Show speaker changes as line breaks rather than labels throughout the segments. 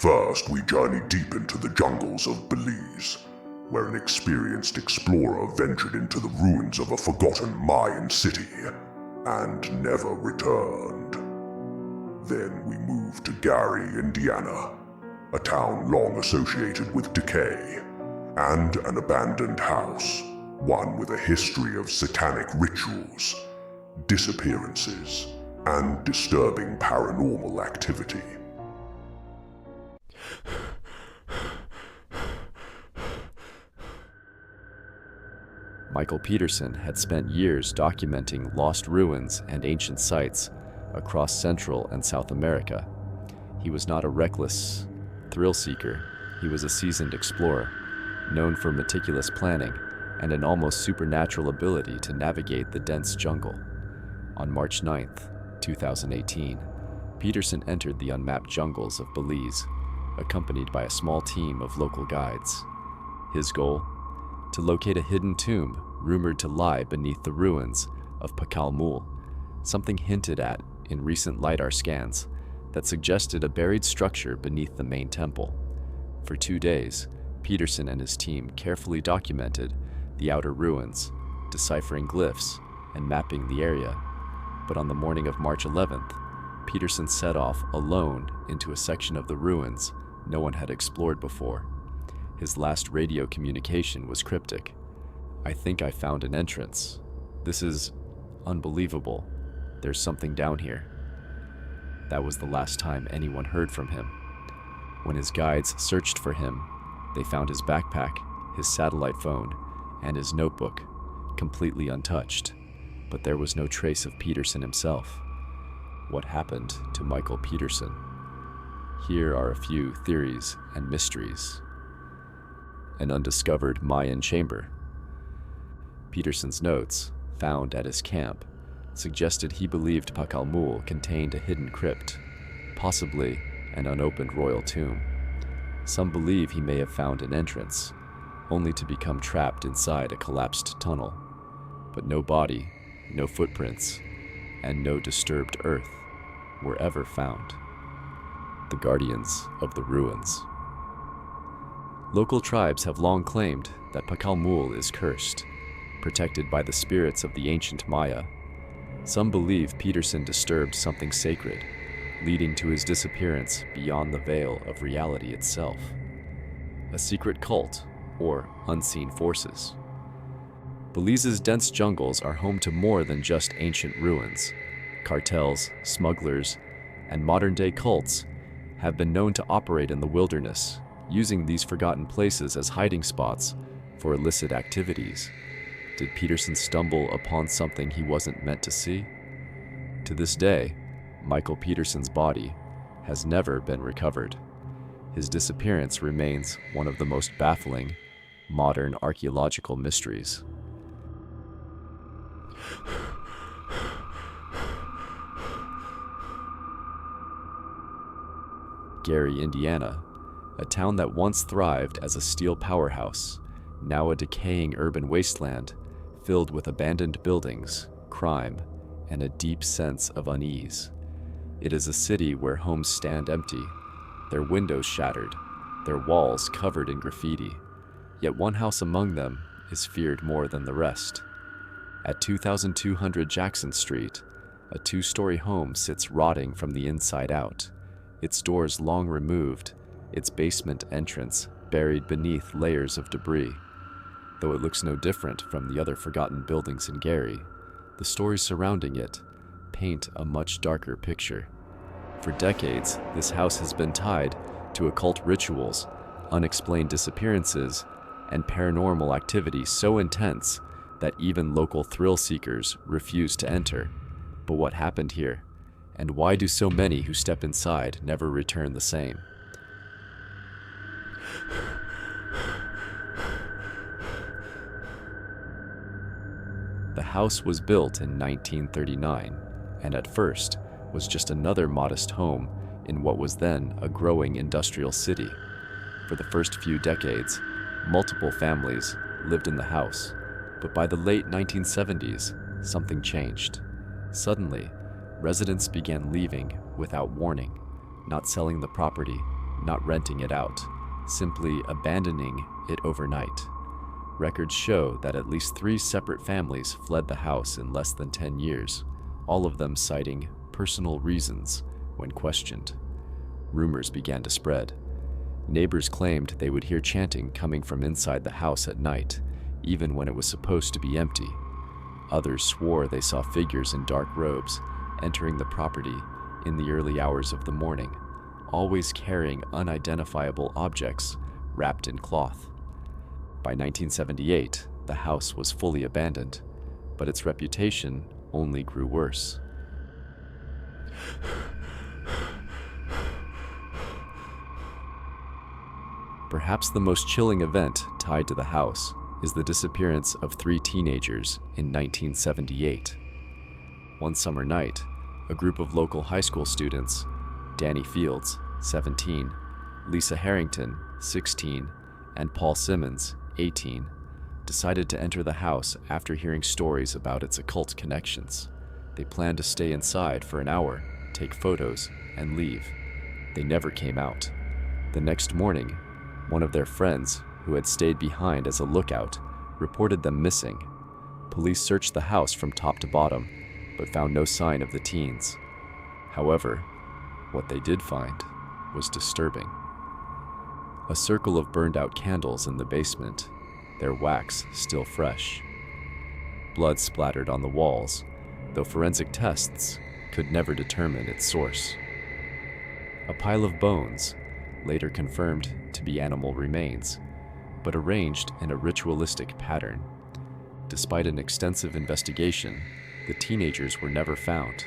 First, we journey deep into the jungles of Belize, where an experienced explorer ventured into the ruins of a forgotten Mayan city and never returned. Then we moved to Gary, Indiana, a town long associated with decay, and an abandoned house, one with a history of satanic rituals, disappearances, and disturbing paranormal activity.
Michael Peterson had spent years documenting lost ruins and ancient sites across Central and South America. He was not a reckless thrill seeker. He was a seasoned explorer, known for meticulous planning and an almost supernatural ability to navigate the dense jungle. On March 9th, 2018, Peterson entered the unmapped jungles of Belize, accompanied by a small team of local guides. His goal? To locate a hidden tomb rumored to lie beneath the ruins of Paranormal, something hinted at in recent LiDAR scans that suggested a buried structure beneath the main temple. For 2 days, Peterson and his team carefully documented the outer ruins, deciphering glyphs and mapping the area. But on the morning of March 11th, Peterson set off alone into a section of the ruins no one had explored before. His last radio communication was cryptic. "I think I found an entrance. This is unbelievable. There's something down here." That was the last time anyone heard from him. When his guides searched for him, they found his backpack, his satellite phone, and his notebook, completely untouched. But there was no trace of Peterson himself. What happened to Michael Peterson? Here are a few theories and mysteries. An undiscovered Mayan chamber. Peterson's notes, found at his camp, suggested he believed Paranormal contained a hidden crypt, possibly an unopened royal tomb. Some believe he may have found an entrance, only to become trapped inside a collapsed tunnel. But no body, no footprints, and no disturbed earth were ever found. The guardians of the ruins. Local tribes have long claimed that Paranormal is cursed, protected by the spirits of the ancient Maya. Some believe Peterson disturbed something sacred, leading to his disappearance beyond the veil of reality itself. A secret cult, or unseen forces. Belize's dense jungles are home to more than just ancient ruins. Cartels, smugglers, and modern-day cults have been known to operate in the wilderness, using these forgotten places as hiding spots for illicit activities. Did Peterson stumble upon something he wasn't meant to see? To this day, Michael Peterson's body has never been recovered. His disappearance remains one of the most baffling modern archaeological mysteries. Gary, Indiana, a town that once thrived as a steel powerhouse, now a decaying urban wasteland filled with abandoned buildings, crime, and a deep sense of unease. It is a city where homes stand empty, their windows shattered, their walls covered in graffiti, yet one house among them is feared more than the rest. At 2200 Jackson Street, a 2-story home sits rotting from the inside out, its doors long removed, its basement entrance buried beneath layers of debris. Though it looks no different from the other forgotten buildings in Gary, the stories surrounding it paint a much darker picture. For decades, this house has been tied to occult rituals, unexplained disappearances, and paranormal activity so intense that even local thrill seekers refuse to enter. But what happened here? And why do so many who step inside never return the same? The house was built in 1939, and at first was just another modest home in what was then a growing industrial city. For the first few decades, multiple families lived in the house, but by the late 1970s, something changed. Suddenly, residents began leaving without warning, not selling the property, not renting it out, simply abandoning it overnight. Records show that at least 3 separate families fled the house in less than 10 years, all of them citing personal reasons when questioned. Rumors began to spread. Neighbors claimed they would hear chanting coming from inside the house at night, even when it was supposed to be empty. Others swore they saw figures in dark robes entering the property in the early hours of the morning, always carrying unidentifiable objects wrapped in cloth. By 1978, the house was fully abandoned, but its reputation only grew worse. Perhaps the most chilling event tied to the house is the disappearance of 3 teenagers in 1978. One summer night, a group of local high school students, Danny Fields, 17, Lisa Harrington, 16, and Paul Simmons, 18, decided to enter the house after hearing stories about its occult connections. They planned to stay inside for an hour, take photos, and leave. They never came out. The next morning, one of their friends, who had stayed behind as a lookout, reported them missing. Police searched the house from top to bottom, but found no sign of the teens. However, what they did find was disturbing. A circle of burned-out candles in the basement, their wax still fresh. Blood splattered on the walls, though forensic tests could never determine its source. A pile of bones, later confirmed to be animal remains, but arranged in a ritualistic pattern. Despite an extensive investigation, the teenagers were never found.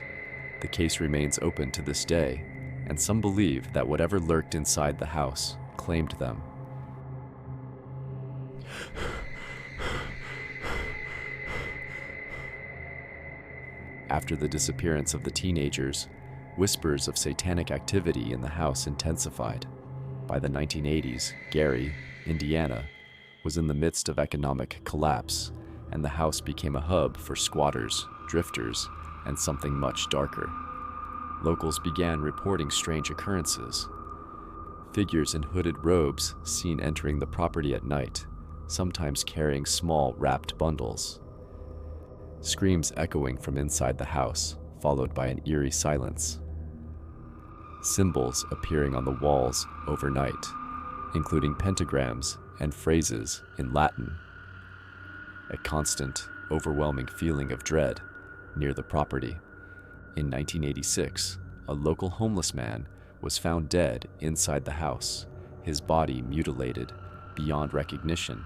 The case remains open to this day, and some believe that whatever lurked inside the house claimed them. After the disappearance of the teenagers, whispers of satanic activity in the house intensified. By the 1980s, Gary, Indiana, was in the midst of economic collapse, and the house became a hub for squatters, drifters, and something much darker. Locals began reporting strange occurrences. Figures in hooded robes seen entering the property at night, sometimes carrying small wrapped bundles. Screams echoing from inside the house, followed by an eerie silence. Symbols appearing on the walls overnight, including pentagrams and phrases in Latin. A constant, overwhelming feeling of dread near the property. In 1986, a local homeless man was found dead inside the house, his body mutilated beyond recognition.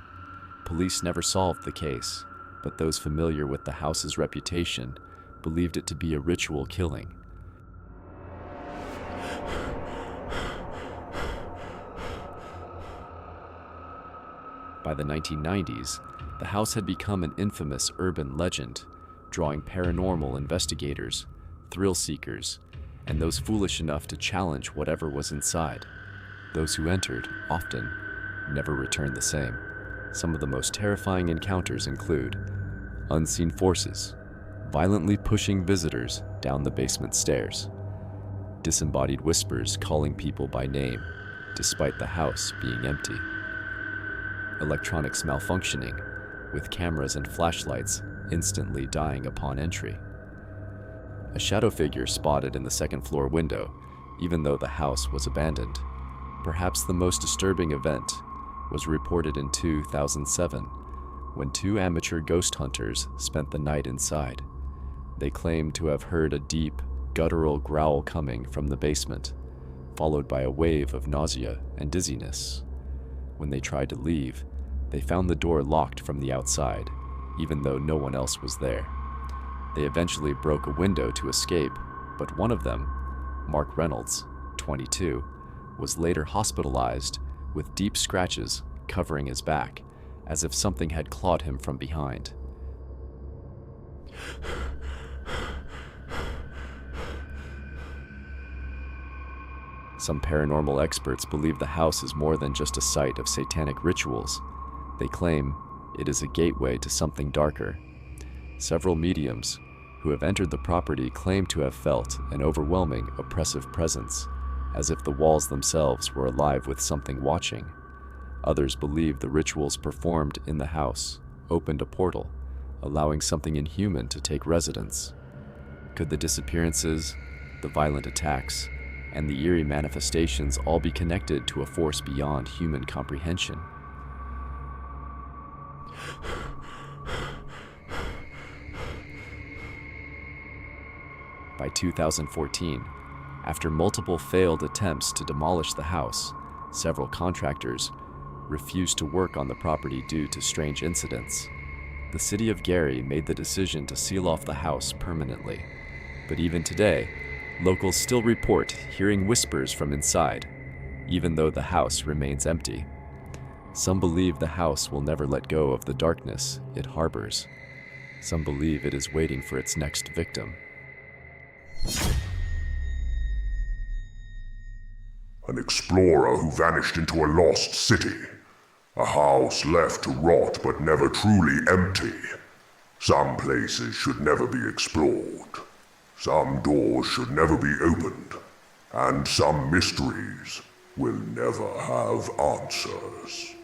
Police never solved the case, but those familiar with the house's reputation believed it to be a ritual killing. By the 1990s, the house had become an infamous urban legend, drawing paranormal investigators, thrill seekers, and those foolish enough to challenge whatever was inside. Those who entered, often, never returned the same. Some of the most terrifying encounters include unseen forces, violently pushing visitors down the basement stairs, disembodied whispers calling people by name, despite the house being empty, electronics malfunctioning, with cameras and flashlights instantly dying upon entry. A shadow figure spotted in the second-floor window, even though the house was abandoned. Perhaps the most disturbing event was reported in 2007, when 2 amateur ghost hunters spent the night inside. They claimed to have heard a deep, guttural growl coming from the basement, followed by a wave of nausea and dizziness. When they tried to leave, they found the door locked from the outside, even though no one else was there. They eventually broke a window to escape, but one of them, Mark Reynolds, 22, was later hospitalized with deep scratches covering his back, as if something had clawed him from behind. Some paranormal experts believe the house is more than just a site of satanic rituals. They claim it is a gateway to something darker. Several mediums who have entered the property claim to have felt an overwhelming, oppressive presence, as if the walls themselves were alive with something watching. Others believe the rituals performed in the house opened a portal, allowing something inhuman to take residence. Could the disappearances, the violent attacks, and the eerie manifestations all be connected to a force beyond human comprehension? By 2014, after multiple failed attempts to demolish the house, several contractors refused to work on the property due to strange incidents. The city of Gary made the decision to seal off the house permanently. But even today, locals still report hearing whispers from inside, even though the house remains empty. Some believe the house will never let go of the darkness it harbors. Some believe it is waiting for its next victim.
An explorer who vanished into a lost city. A house left to rot but never truly empty. Some places should never be explored. Some doors should never be opened. And some mysteries will never have answers.